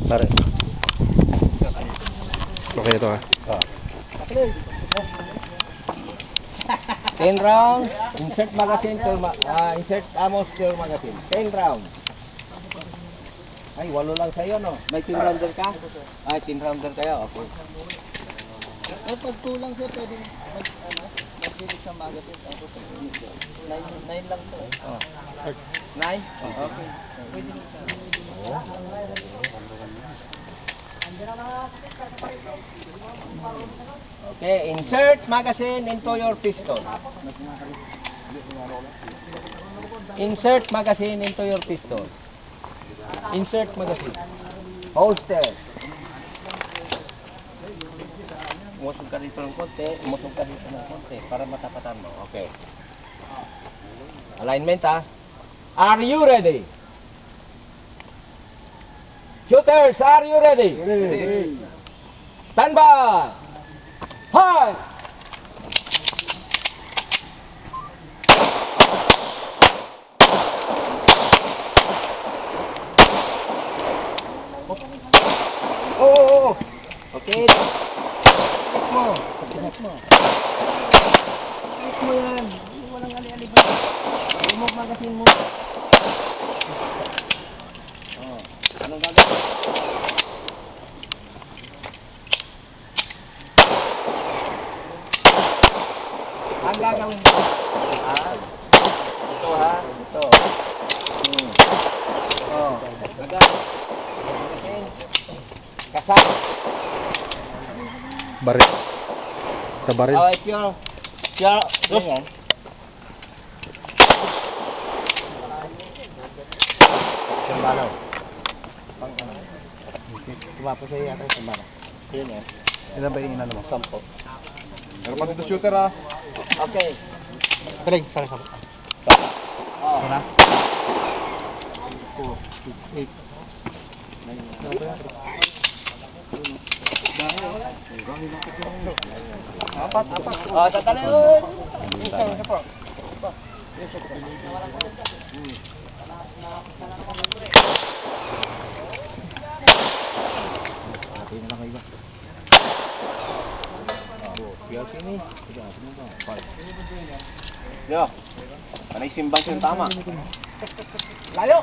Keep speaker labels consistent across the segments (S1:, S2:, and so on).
S1: Pare. Okay ito ha.
S2: 10 rounds, insert magazine to insert ammo to magazine. 10 rounds. Ay, 8 lang sa'yo, no? May 10 rounder ka? Ay, 10 rounder kayo, okay. Ay, pag kulang sir, pwede mag-bilis sa magazine. Tapos, 9 lang to. Oh. 9? Oh, okay. Pwede na siya. Okay, insert magazine into your pistol. Insert magazine into your pistol. Insert magazine. Holster. Umusog ka rito ng konti, umusog ka rito ng konti para matapatan mo. Okay. Alignment ha. Are you ready? Shooters, are you ready? Ready. Stand by. Fire. Oh. Okay. Tignan mo. Tignan mo. Tignan mo yan. Walang ali-alibay. Remove magazine mo. Oh. Anong gagawin? Ang gagawin ko. Ito ha. Ito. Oh. Agad. Kasap.
S1: Baril. Sa baril.
S2: Oh, if you're ganyan. Sambalaw. Tumapo sa'yo yata yung sambalaw. Yun yan.
S1: Ilan ba yung inano mo?
S2: 10.
S1: Pero pag ito shooter ha.
S2: Okay.
S1: Talig, sana sa.
S2: Oh.
S1: Una.
S2: 4, 6, 8. Apat. Oh, tatalon. Isa po. Natin na lang kayo. Piyal sini. Yo. Panay simbang yung tama. Layo.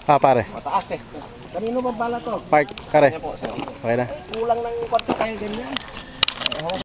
S1: Pare.
S2: Mataas eh. Kanino ba bala to?
S1: Park, kare.
S2: Kanya po, sir.
S1: Okay na.
S2: Kulang ng kwarto kayo ganyan.